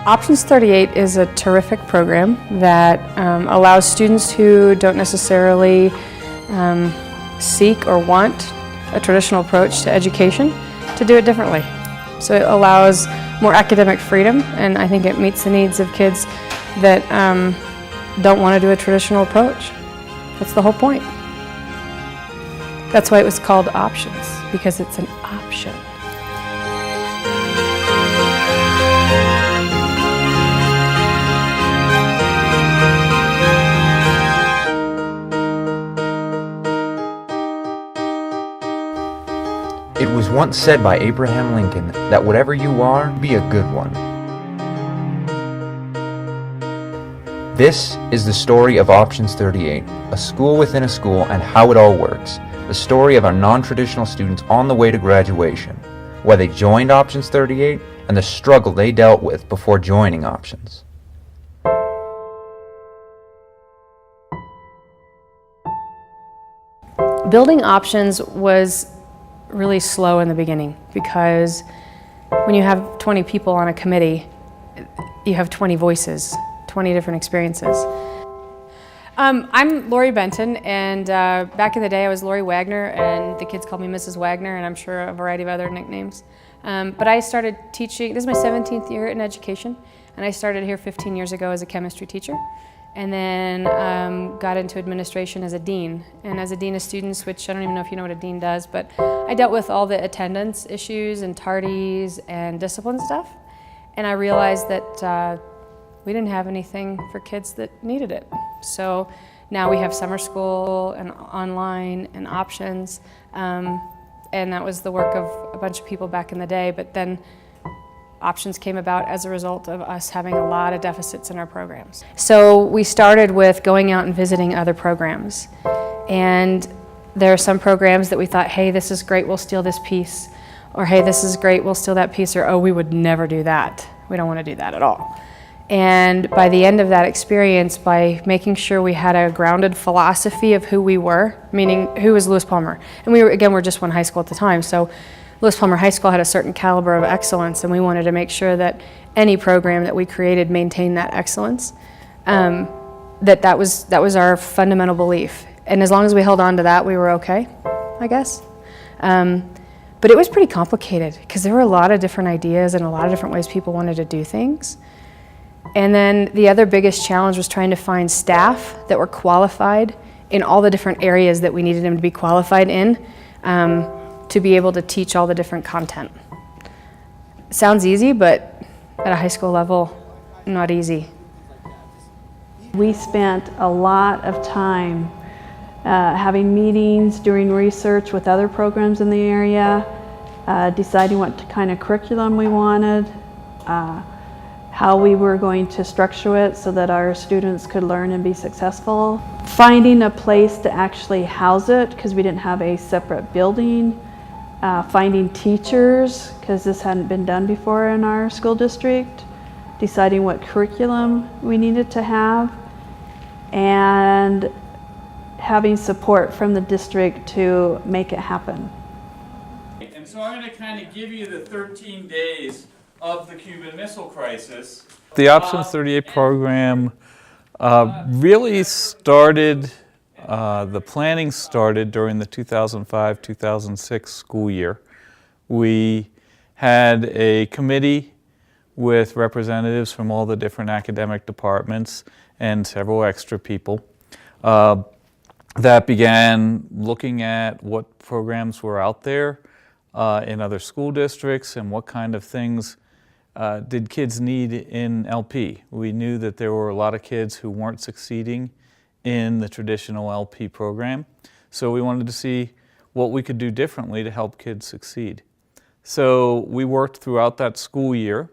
Options 38 is a terrific program that allows students who don't necessarily seek or want a traditional approach to education to do it differently. So it allows more academic freedom, and I think it meets the needs of kids that don't want to do a traditional approach. That's the whole point. That's why it was called Options, because it's an option. It was once said by Abraham Lincoln that whatever you are, be a good one. This is the story of Options 38, a school within a school and how it all works. The story of our non-traditional students on the way to graduation, why they joined Options 38, and the struggle they dealt with before joining Options. Building Options was really slow in the beginning because when you have 20 people on a committee, you have 20 voices, 20 different experiences. I'm Lori Benton, and back in the day I was Lori Wagner, and the kids called me Mrs. Wagner, and I'm sure a variety of other nicknames. But I started teaching, this is my 17th year in education, and I started here 15 years ago as a chemistry teacher, and then got into administration as a dean. And as a dean of students, which I don't even know if you know what a dean does, but I dealt with all the attendance issues and tardies and discipline stuff. And I realized that we didn't have anything for kids that needed it. So now we have summer school and online and options. And that was the work of a bunch of people back in the day, but then Options came about as a result of us having a lot of deficits in our programs. So we started with going out and visiting other programs. And there are some programs that we thought, hey, this is great, we'll steal this piece. Or hey, this is great, we'll steal that piece. Or oh, we would never do that. We don't want to do that at all. And by the end of that experience, by making sure we had a grounded philosophy of who we were, meaning who was Lewis Palmer. And we were, again, we're just one high school at the time. So Lewis Palmer High School had a certain caliber of excellence, and we wanted to make sure that any program that we created maintained that excellence. That was our fundamental belief. And as long as we held on to that, we were okay, I guess. But it was pretty complicated because there were a lot of different ideas and a lot of different ways people wanted to do things. And then the other biggest challenge was trying to find staff that were qualified in all the different areas that we needed them to be qualified in, to be able to teach all the different content. Sounds easy, but at a high school level, not easy. We spent a lot of time having meetings, doing research with other programs in the area, deciding what kind of curriculum we wanted, how we were going to structure it so that our students could learn and be successful. Finding a place to actually house it because we didn't have a separate building. Finding teachers, because this hadn't been done before in our school district, deciding what curriculum we needed to have, and having support from the district to make it happen. And so I'm going to kind of give you the 13 days of the Cuban Missile Crisis. The Options 38 program really started, the planning started during the 2005-2006 school year. We had a committee with representatives from all the different academic departments and several extra people that began looking at what programs were out there in other school districts and what kind of things did kids need in LP. We knew that there were a lot of kids who weren't succeeding in the traditional LP program, so we wanted to see what we could do differently to help kids succeed. So we worked throughout that school year,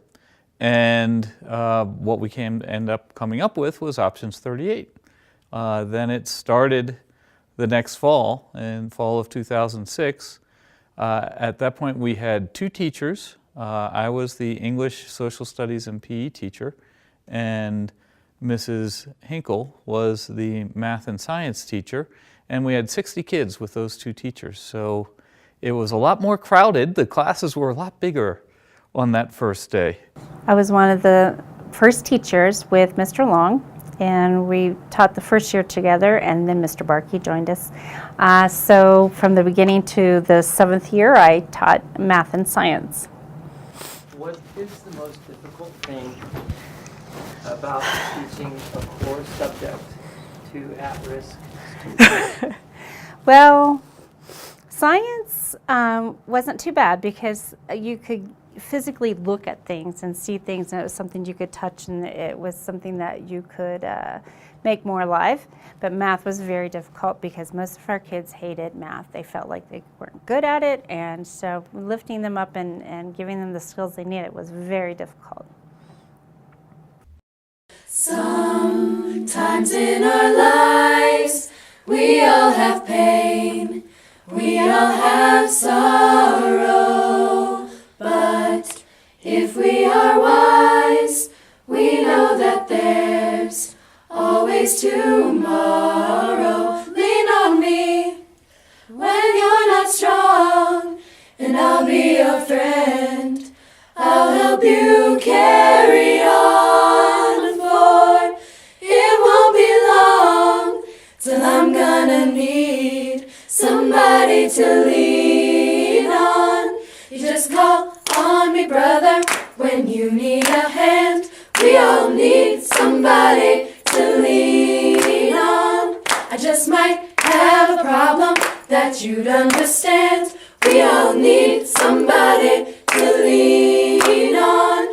and what we ended up coming up with was Options 38. Then it started the next fall, in fall of 2006. At that point we had two teachers. I was the English, Social Studies, and PE teacher, and Mrs. Hinkle was the math and science teacher, and we had 60 kids with those two teachers. So it was a lot more crowded. The classes were a lot bigger on that first day. I was one of the first teachers with Mr. Long, and we taught the first year together, and then Mr. Barkey joined us. So from the beginning to the 7th year, I taught math and science. What is the most difficult thing about teaching a core subject to at-risk students? Well, science wasn't too bad because you could physically look at things and see things, and it was something you could touch, and it was something that you could make more alive. But math was very difficult because most of our kids hated math. They felt like they weren't good at it, and so lifting them up and giving them the skills they needed was very difficult. Sometimes in our lives we all have pain, we all have sorrow, but if we are wise, we know that there's always tomorrow. Lean on me when you're not strong, and I'll be your friend. I'll help you carry on, for it won't be long till I'm gonna need somebody to lean on. You just call on me, brother, when you need a hand. We all need somebody to lean on. I just might have a problem that you'd understand.